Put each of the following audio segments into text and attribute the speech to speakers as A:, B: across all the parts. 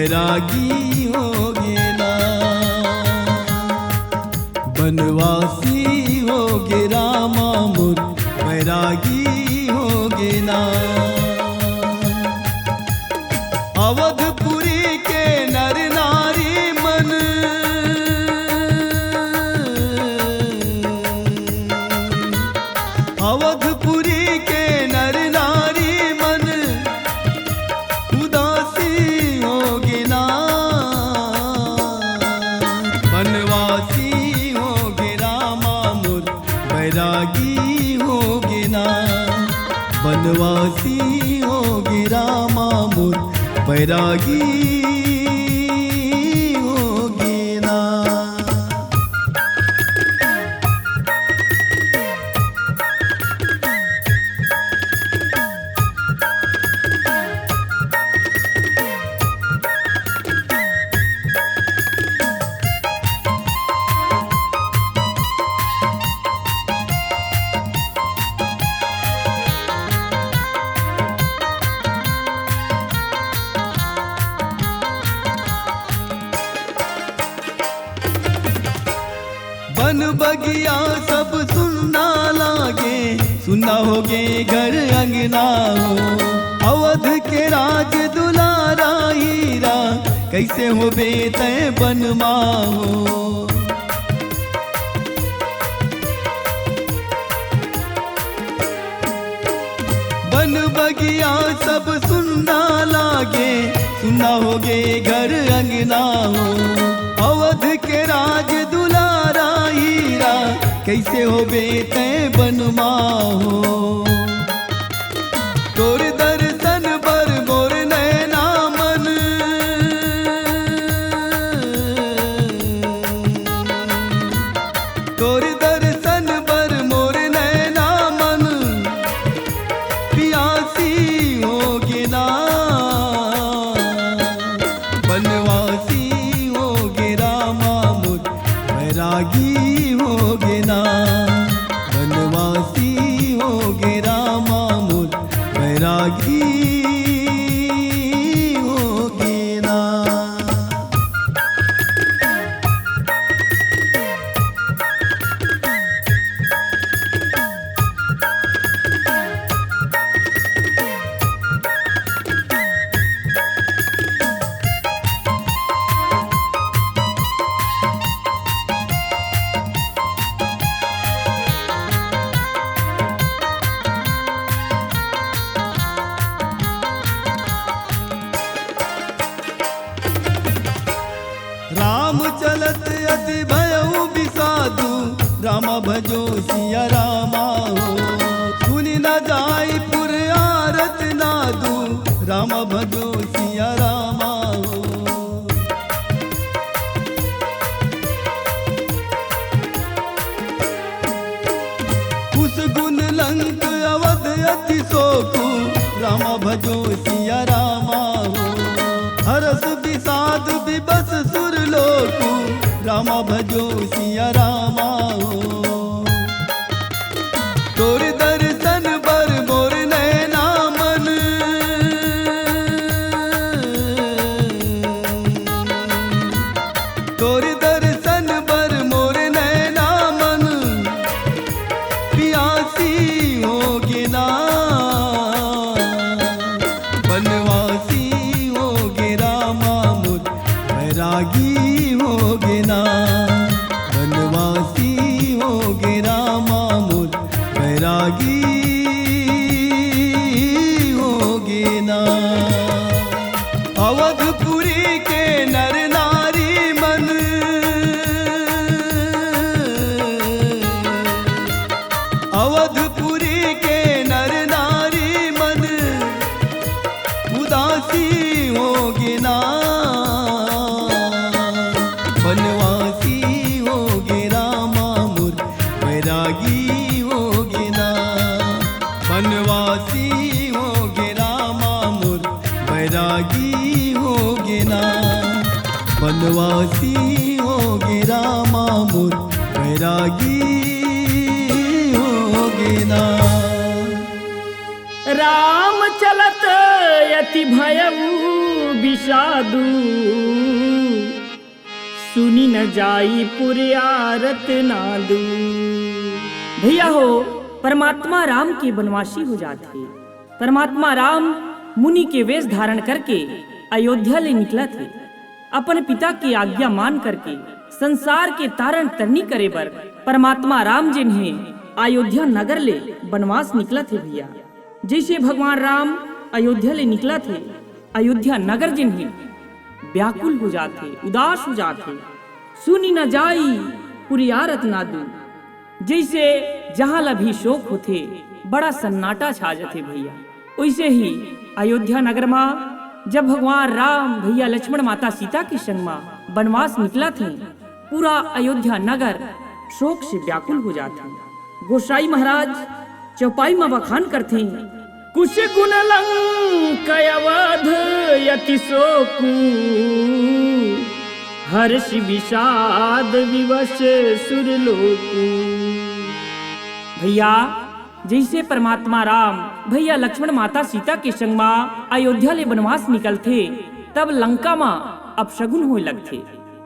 A: बैरागी होगे ना। बनवासी होगे रामा मोर बैरागी होगे ना। अवधपुरी के नर नारी मन अवधपुरी के नर नारी मन उदासी होगे ना। बनवासी होगे रामा मोर बैरागी होगे ना। बनवासी होगे रामा मोर बैरागी होगे ना। बन बगिया सब सुनना लागे, सुनना होगे घर अंगना हो। अवध के राज दुलारा हीरा, कैसे हो बेते बनमा हो। बन बगिया सब सुनना लागे, सुनना होगे घर अंगना हो। अवध के राज दुलारा हीरा, कैसे हो बेते बनमा हो। तोर दर्शन बर मोर नैना मन, तोर दर्शन बर मोर नैना मन पियासी होगे ना। बनवासी होगे रामा मोर बैरागी होगे ना। बनवासी होगे रामा मोर बैरागी होगे ना। राम चलत अति भयउ बिसाधु, रामा भजो सिया रामा हो। सुनि न जाई पुर आरत नादु, रामा भजो सिया रामा हो। उस गुण लंक अवध अति सोखु, रामा भजो सिया रामा हो। हरस विषाद विबस सुर लोकु, रामा भजो सिया रामा हो। तोर दर्शन बर मोर नैना मन, तोर दर्शन बर मोर नैना मन पियासी होगे ना। बनवासी होगे रामा मोर बैरागी होगे ना। बनवासी होगे रामा मोर बैरागी होगे ना। अवधपुरी के नर नारी मन अवधपुरी के नर नारी मन उदासी होगे ना। बनवासी होगे रामा मोर बैरागी होगे ना। बनवासी होगे रामा मोर बैरागी होगे ना। बनवासी होगे रामा मोर बैरागी होगे ना।
B: राम चलत अति भयउ विषादु सुनी न जाई पुरियारत नादू। भैया हो, परमात्मा राम के बनवासी हो जाते। परमात्मा राम मुनि के वेश धारण करके अयोध्या ले निकला थे। अपन पिता की आज्ञा मान करके संसार के तारण तरनी करे बर परमात्मा राम जिन्हें अयोध्या नगर ले बनवास निकला थे। भैया जैसे भगवान राम अयोध्या ले निकला थे, अयोध्या नगर जिन्हें व्याकुल हो जाते, उदास हो जाते, सुनी न जाई पुरियारत नादू। जैसे जहां लभी शोक होते, बड़ा सन्नाटा छा जाते भैया। वैसे ही अयोध्या नगर में जब भगवान राम भैया लक्ष्मण माता सीता के संग में बनवास निकला थे, पूरा अयोध्या नगर शोक से व्याकुल हो जाते। गोसाई महाराज चौपाई में बखान करते, कुछ गुण लंक अवध यति शोकु, हर्ष विषाद विवश सुरलोकु। भैया जैसे परमात्मा राम भैया लक्ष्मण माता सीता के संग में अयोध्या ले बनवास निकलते, तब लंका में अपशगुन होए लगते।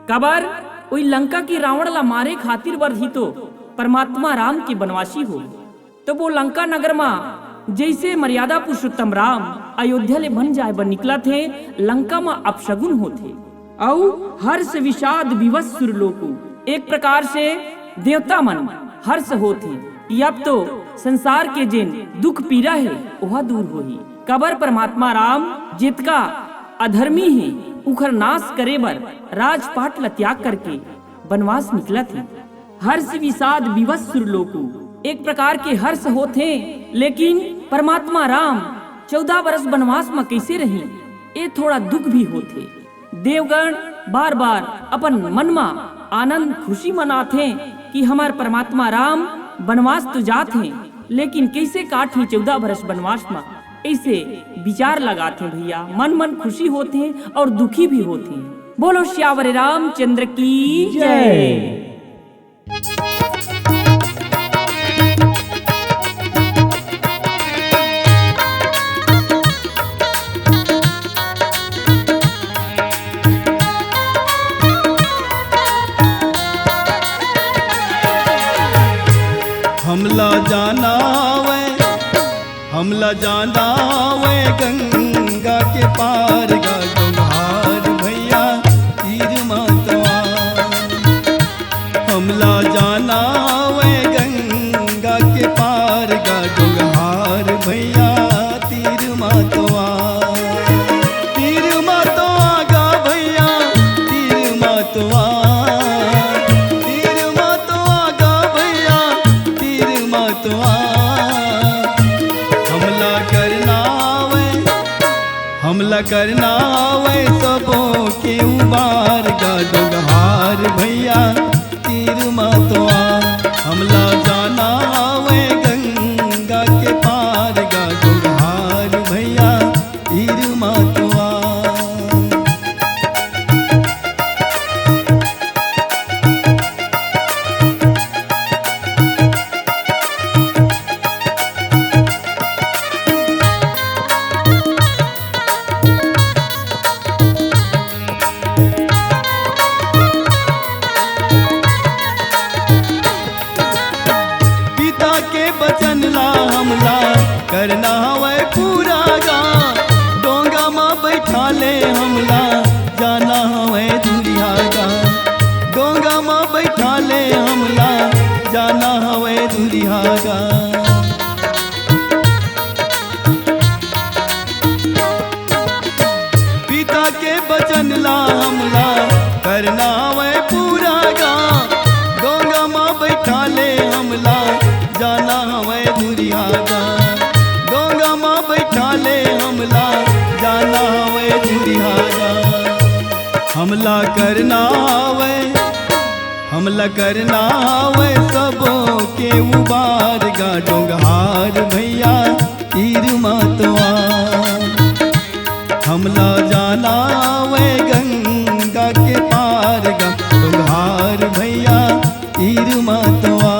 B: कबर वही लंका की रावण ला मारे खातिर वर्धी तो परमात्मा राम के बनवासी हो। तो वो लंका नगर में जैसे मर्यादा पुरुषोत्तम राम अयोध्या ले बन जाए बन निकला थे, लंका में अपशगुन होते और हर्ष विषाद विवश सुरलोकु। एक प्रकार से देवता मन हर्ष होते, अब तो संसार के जिन दुख पीड़ा है वह दूर होही। कबर परमात्मा राम जितका अधर्मी है उखर नाश करे बर राजपाट ला त्याग करके बनवास निकला थे। हर्ष विषाद विवश सुरलोकु, एक प्रकार के हर्ष होते, लेकिन परमात्मा राम 14 बरस बनवास में कैसे रही, ये थोड़ा दुख भी होते। देवगण बार बार अपन मन में आनंद खुशी मनाते कि हमार परमात्मा राम बनवास तो जाते हैं, लेकिन कैसे काटे 14 बरस बनवास में, ऐसे विचार लगाते भैया। मन मन खुशी होते हैं और दुखी भी होते हैं। बोलो श्यावर रामचंद्र की जय।
A: हमला जाना वे गंगा के पार गा डोंगार भैया तीर मातवा। हमला जाना वे गंगा के पार गा डोंगार भैया तीर मातवा। तीर मातवा गा भैया तीर मातवा, तीर मातवा गा भैया तीर मातवा। हमला करना वे सबों के उबार गा डोंगार भैया तीर मातवा। हमला जाना वे गंगा के पार गा डोंगार भैया तीर मातवा। करना हवे पूरा गा डोंगा में बैठा ले हमला जाना हवे दूरिया गा। डोंगा में बैठा ले हमला जाना हवे दूरिया गा। पिता के बचन ला हमला करना हवे पूरा गा। डोंगा में बैठा ले हमला जाना हवे दूरिया गा। बैठा ले हमला जाना वे दूरिया गा। हमला करना वे सबों के उबार गा डोंगार भैया तीर मातवा। हमला जाना वे गंगा के पार गा डोंगार भैया तीर मातवा।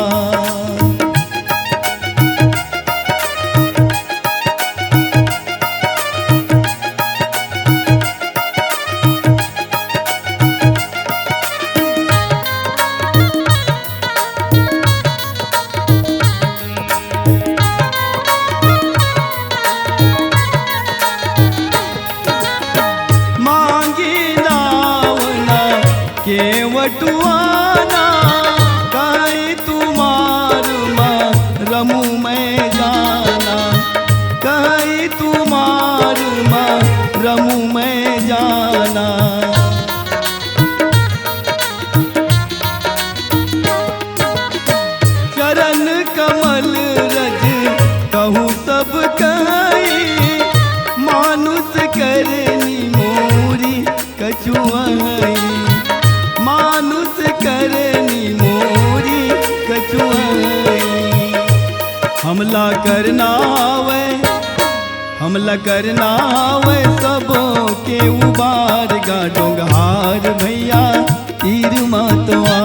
A: बटुआना कहीं तुम्हार रमू मैं जाना, कहीं तुम्हार रमू मैं जाना। चरण कमल रज कहूँ सब कहीं, मानुष करनी मोरी कछुआई, मानुष करनी मोरी कछुआई। हमला करना वे सबों के उबार गा डोंगहार भैया तीर मतवा।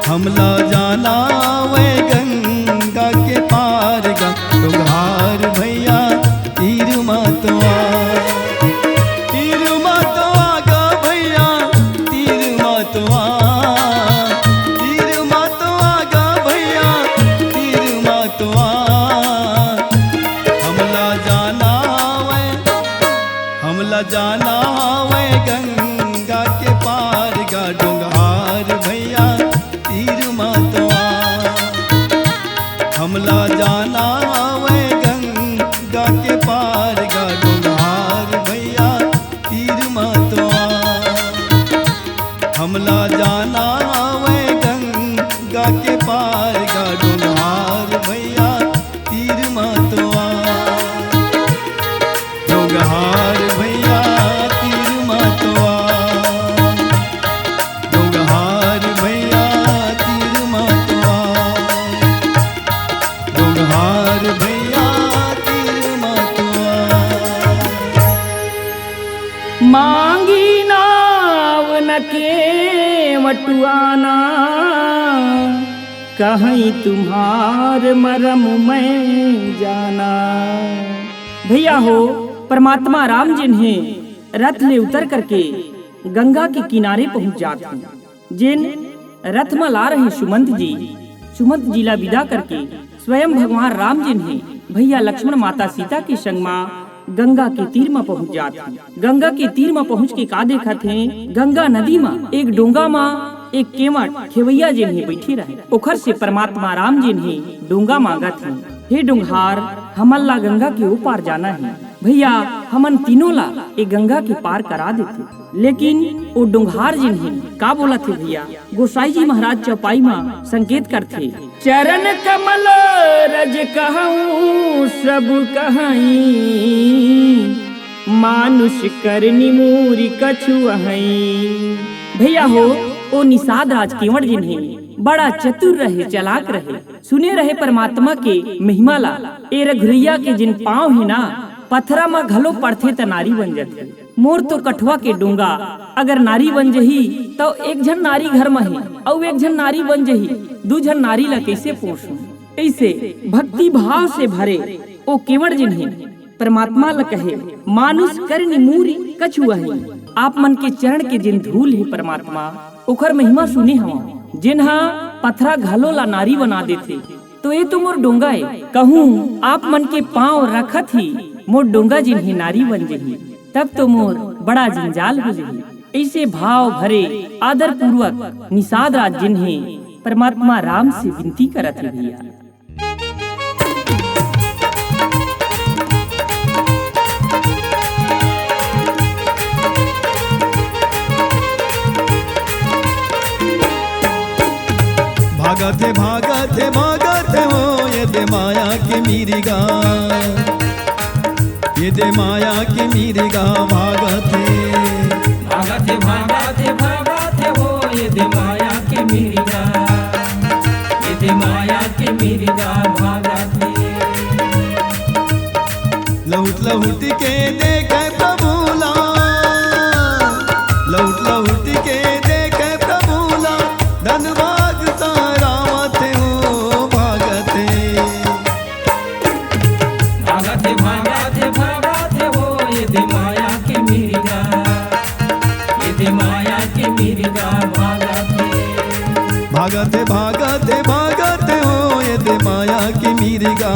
A: हमला जाना वे गंगा के पार गा डोंगहार भैया तीर मतवा। तीर मतवा गा भैया तीर मतवा, तीर मतवा गा भैया तीर मतवा। हमला जाना वे गंगा के पार गा डोंगहार भैया तीर मतवा। हमला जाना वे गंगा के पार गा डोंगहार भैया तीर मतवा। हमला जाना वे गंगा के पार गा डोंगहार भैया तीर मतवा। डोंगहार भैया तीर मतवा, डोंगहार भैया तीर मतवा, डोंगहार भैया तीर मतवा।
B: मांगी नाव न के मटुआना, कहीं तुम्हार मरम मैं जाना। भैया हो परमात्मा राम जिन्हें रथ ले उतर करके गंगा के किनारे पहुंच जाते, जिन रथ में ला रहे सुमंत जी ला विदा करके स्वयं भगवान राम जिन्हें भैया लक्ष्मण माता सीता के संग में गंगा के तीर में पहुंच जाते। गंगा के तीर में पहुंच के का देखा थे, गंगा नदी में एक डोंगा में एक केवट खेवैया जिन्हें बैठी रहे। ओखर से परमात्मा राम जिन्हें डोंगा मांगा थे, हे डोंगहार हमन ला गंगा के ऊपर जाना है, भैया हमन तीनों ला एक गंगा के पार करा देते। लेकिन वो डोंगहार जिन्हें का बोला थे भैया, गोसाई जी महाराज चौपाई में संकेत करते, चरण कमल रज कहूँ सब कहीं, मानुष करनी मूरी कछुआई। भैया हो ओ निषाद राज केवट जिन्हें बड़ा चतुर रहे, चलाक रहे, सुने रहे परमात्मा के महिमा ला। ए रघुरैया के जिन पाँव है ना, पथरा में घलो पड़थे त नारी बन जाथे। मोर तो कठवा के डोंगा अगर नारी बन जही तो एक झन नारी घर में है, और एक झन नारी बन जही दू झन नारी ला कैसे पोषूं। ऐसे भक्ति भाव से भरे ओ केवट जिन्हें परमात्मा ला कहे, मानुष करनी मूरी कछुआई। आप मन के चरण के जिन धूल है परमात्मा, ओखर महिमा सुने हम, जिन्हा पथरा घलो ला नारी बना देथे। तो ये तो मोर डोंगा है, कहूँ आप मन के पाँव रखत ही मोर डोंगा जिन्हें नारी बन जही, तब तो मोर बड़ा जंजाल हो जही। ऐसे भाव भरे आदर पूर्वक निषाद राज जिन्हें परमात्मा राम से विनती करत है भैया।
A: भागते भागते भागते हो ये दे माया के मीरिगा, ये दे माया के मीरिगा भागते।
B: भागते भागते भागते हो ये दे माया के मीरिगा, ये दे माया के मीरिगा भागते।
A: लहुट लहुट के देखे प्रभुला, लहुट लहुट के देखे प्रभुला, धनभाग सारावते हो भागते।
B: भागते भागते भागते हो ये दे माया के मीरिगा, ये दे माया के मीरिगा भागते।
A: भागते भागते भागते हो ये दे माया के मीरिगा,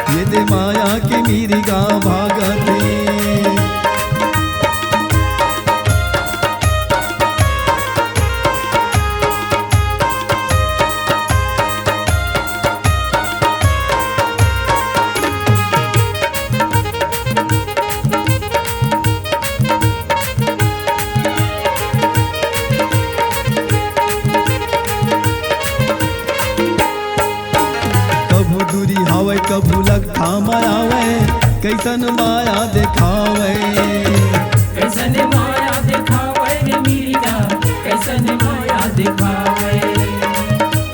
A: ये दे माया के मीरिगा भागते। कैसन माया दिखावे,
B: कैसन माया दिखावे रे मिर्गा, कैसन माया दिखावे,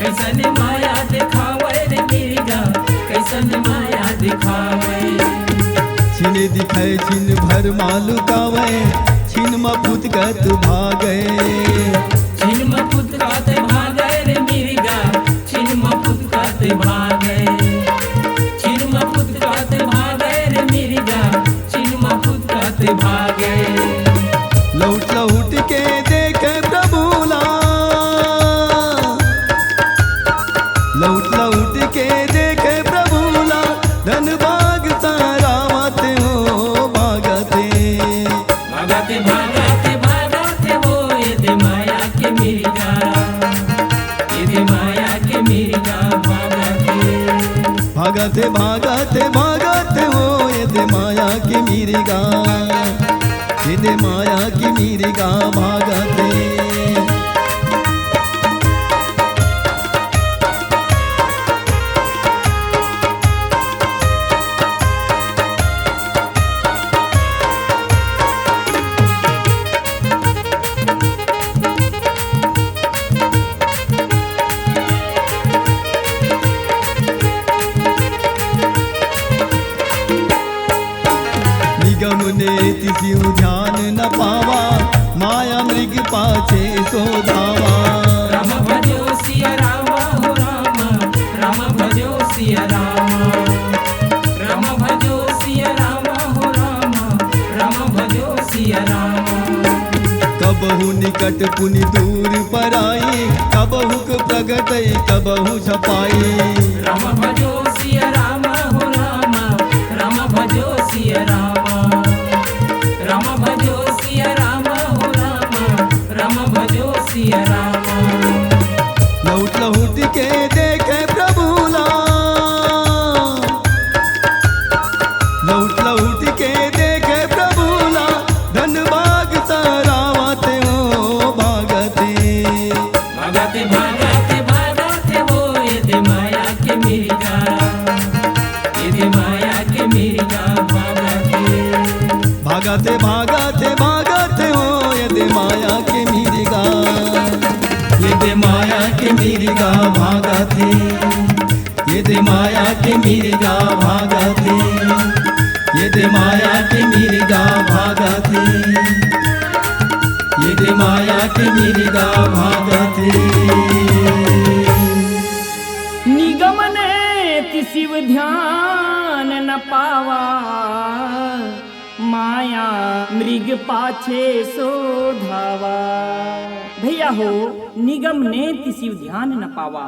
B: कैसन माया दिखावे रे मिर्गा, कैसन माया दिखावे।
A: छिन दिखे छिन भर मालुकावे, छिन मफुत गत भागे,
B: छिन मफुत गत भागे रे मिर्गा, छिन मफुत गत भागे, छिन मफुत गत भागे रे मिर्गा, छिन मफुत गत भागे।
A: लौट लौट के देखे प्रभुला, लौट लौट के देखे प्रभुला, धन भाग सारा मत हो भागते,
B: भागते भागते भागते हो ये दे माया के मिर्गा, ये दे माया के मिर्गा भागते,
A: भागते भागते भागते हो ये दे माया की मिर्गा, ये दे माया की मिर्गा भागते। निगम ने तिसिउ ध्यान न पावा, माया मृग पाछे सो धावा,
B: राम भजो सिया राम हो राम, राम भजो सिया राम, राम भजो सिया राम हो राम, राम भजो सिया राम।
A: कबहु निकट पुनि दूर पराई, कबहु प्रगट कबहु छपाई,
B: राम भजो सिया राम हो राम, राम भजो सिया राम, राम भजो सिया राम हो राम, राम भजो सिया राम।
A: लौट लौट के देखे प्रभुला, लौट लौट के देखे प्रभुला, धन भाग सारावते हो भागते,
B: भागते भागते भागते हो ये दे माया के मिर्गा, ये दे माया के मिर्गा भागते,
A: भागते भागते भागते हो ये दे माया के मिर्गा, ये दे माया के मिर्गा भागते, ये दे माया के मिर्गा भागते, ये दे माया के मिर्गा भागते, ये दे माया के मिर्गा भागते।
B: निगम ने तिसिव ध्यान न पावा, माया मृग पाछे सो धावा। भैया हो, निगम ने तिसिव ध्यान न पावा।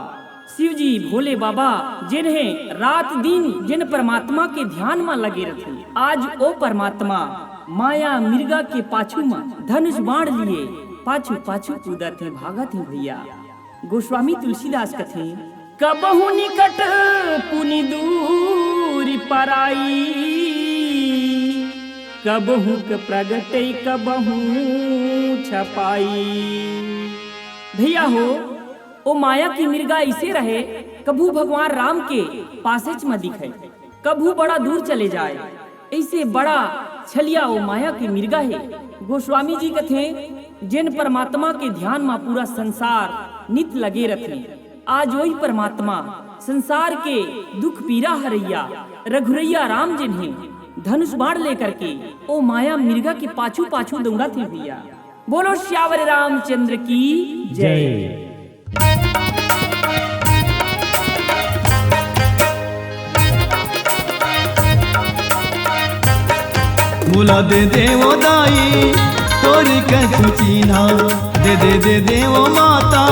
B: शिव जी भोले बाबा जिन्हें रात दिन जिन परमात्मा के ध्यान में लगे रहे, आज ओ परमात्मा माया मृगा के पाछू में धनुष बाण लिए पाछू पाछू कूदत है, भागत है। भैया गोस्वामी तुलसीदास कथे, कबहु निकट पुनि दूर पराई, कबहु क प्रगटे कबहु छपाई। भैया हो, ओ माया की मिर्गा ऐसे रहे, कभू भगवान राम के पासेच में दिखे, कभू बड़ा दूर चले जाए, ऐसे बड़ा छलिया ओ माया की मिर्गा है। गोस्वामी जी कथे, जिन परमात्मा के ध्यान में पूरा संसार नित लगे रखे, आज वही परमात्मा संसार के दुख पीरा हरैया रघुरैया राम जिन्हें धनुष बाण लेकर के ओ माया मिर्गा के पाछू पाछू दौड़ा थे। भैया बोलो श्यावर रामचंद्र की जय।
A: बोला दे देवो दाई तोरी कछु चीन्हा, दे देवो माता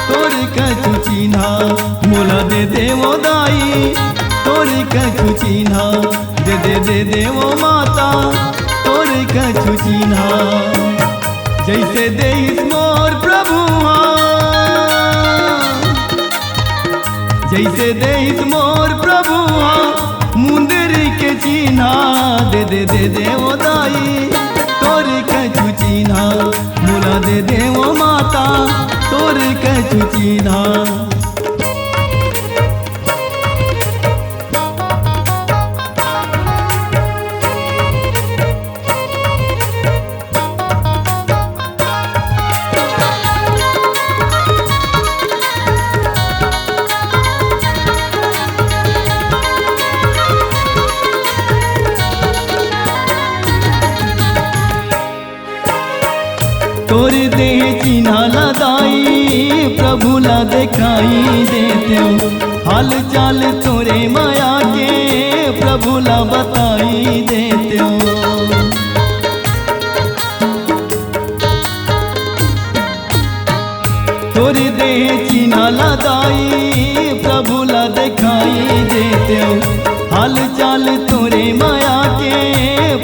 A: तोरी कछु चीन्हा, बोला दे देवो दाई तोरी कछु चीन्हा, दे देवो माता तोरी कछु चीन्हा। जैसे देहिस मोर प्रभुआ, जैसे देहिस मोर प्रभुआ, मुंदरी के चीन्हा, दे देवो दाई तोरी कछु चीन्हा, बोला दे देवो माता तोरी कछु चीन्हा। तोर देह चिन्हा लदाई प्रभु ला दिखाई देते हो। हाल चाल तोरे माया के प्रभु ला बताई देते हो। तोर देह चिन्हा लदाई प्रभु ला दिखाई देते हो। हाल चाल तोरे माया के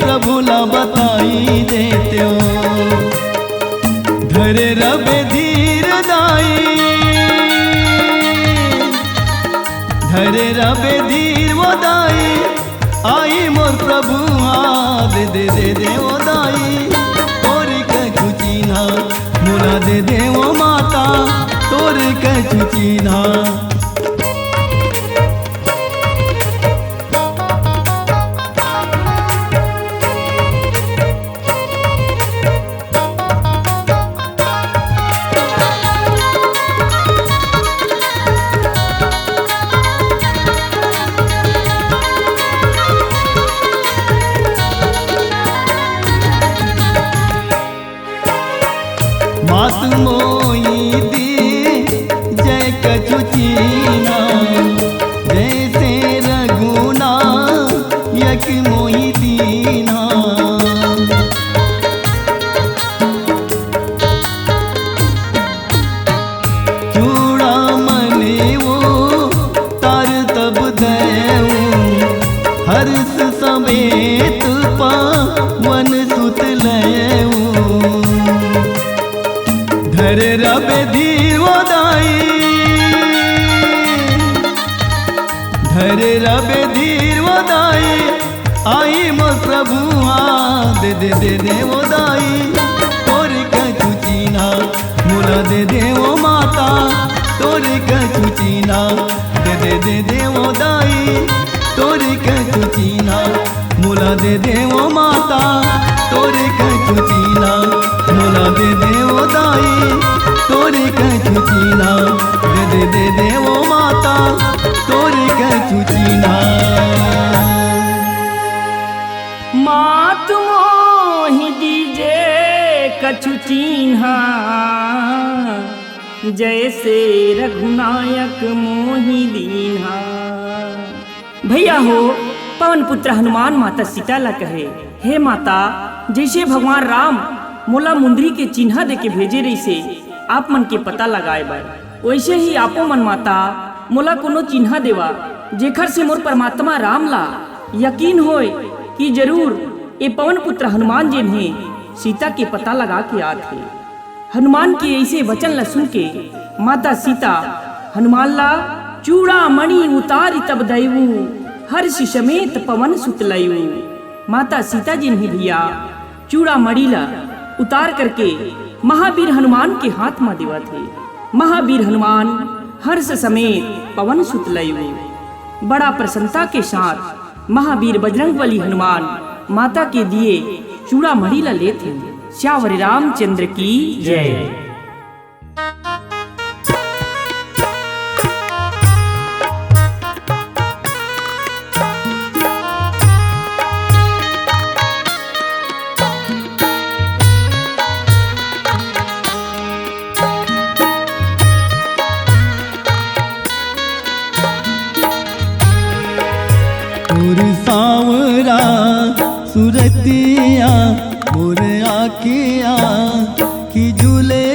A: प्रभु ला बताई देते हो। धर रबे धीर दाई, धर रबे धीर वो दाई, आई मोर प्रभु दे वो दाई। तोर कछु चीन्हा मोला दे वो माता, तोर कछु चीन्हा। मात मोई दी जय कछु चीन्हा, जैसे रघुना यक मोई दीना। चूड़ा मने वो तार तब दयऊ, हर्ष समेत पावन सुत लयऊ। धर रबे धीर वो दाई, धर रबे धीर वो दाई, आई मोर प्रभु दे वो दाई। तोर कछु चीन्हा मोला दे वो माता, तोर कछु चीन्हा दे वो दाई। तोर कछु चीन्हा मोला दे वो माता, तोर कछु चीन्हा मोला दे वो दाई। तोर कछु चीन्हा दे वो माता, तोर कछु चीन्हा।
B: मात मोहि दीजे कछु चीन्हा, जैसे रघुनायक मोहि दीन्हा। भैया हो, पवन पुत्र हनुमान माता सीता ला कहे, हे माता, जैसे भगवान राम मोला मुंदरी के चिन्हा दे के भेजे रही से आप मन के पता लगाए बार, वैसे ही आपो मन माता मोला कोनो चिन्हा देवा, जेखर से मोर परमात्मा राम ला यकीन होए कि जरूर ये पवन पुत्र हनुमान जी ने सीता के पता लगा के आते। हनुमान के ऐसे वचन ला सुन के माता सीता हनुमान ला चूड़ा मणि उतारी तब दैवू, हर्ष समेत पवन सुत लयू। माता सीता जी ने भैया चूड़ा मणि ला उतार करके महावीर हनुमान के हाथ में देवा थे। महावीर हनुमान हर्ष समेत पवन सुत लयू। बड़ा प्रसन्नता के साथ महावीर बजरंगबली हनुमान माता के दिए चूड़ा मणि ला लेते। श्यावर रामचंद्र की जय।
A: सावरा सुरतिया मोर आखिया की झूले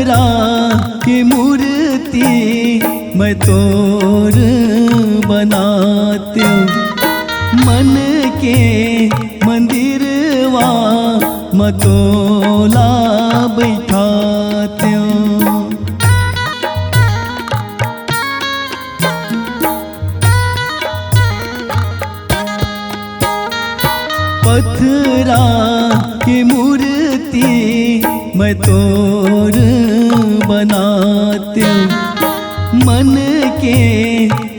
A: पत्थरा की मूर्ति मैं तोर बनाती हूँ, मन के मंदिरवा मतोला बैठाती हूँ। पत्थरा की मूर्ति मैं तोर बनाती हूँ, मन के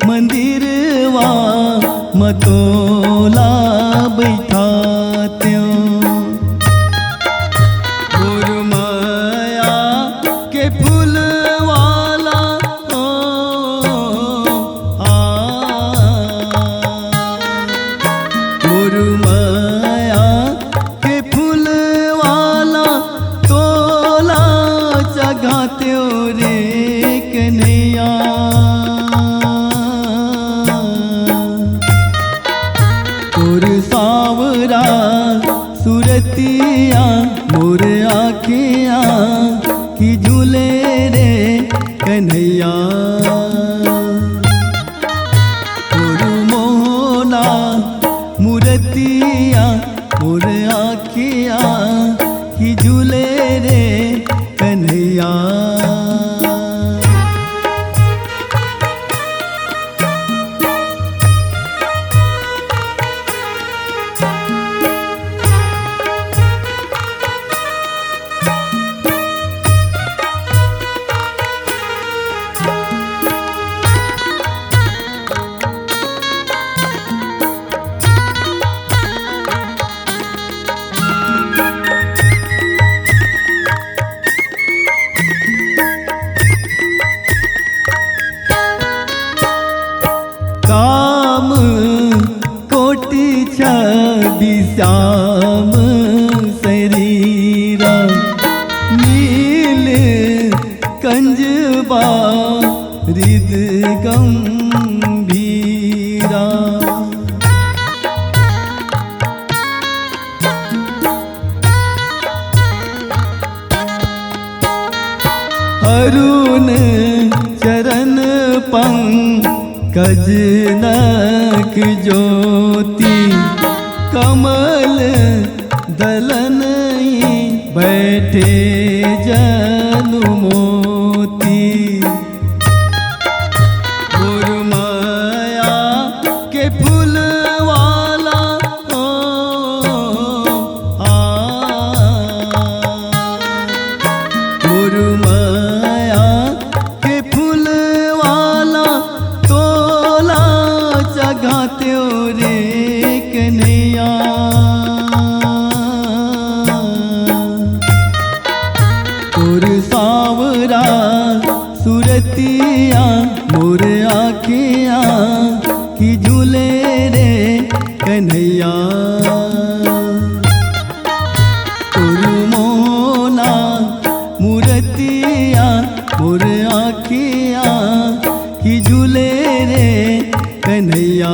A: मंदिरवा मतोला बैठाती हूँ। मोर माया के फूल वाला मोर माया के फूल वाला तोला जगाते रे कन्हैया। तोर सावरा सुरतिया मोर आँखिया की झूले रे कन्हैया। तोर मोहना मूर्तिया मोर आँखिया की झूले रे कन्हैया। काम कोटि छवि श्याम शरीरा, नील कंजबा हृद गंभीरा। अरुण चरण पंकज नक ज्योति, कमल दलन बैठे जनु मोती। मोर माया के फूल वाला मोर माया के फूल वाला तोला जगाते रे कन्हैया। तोर सावरा सुरतिया मोर आँखिया की झूले रे कन्हैया। तोर मोना मूर्तिया मोर आँखिया की झूले रे कन्हैया।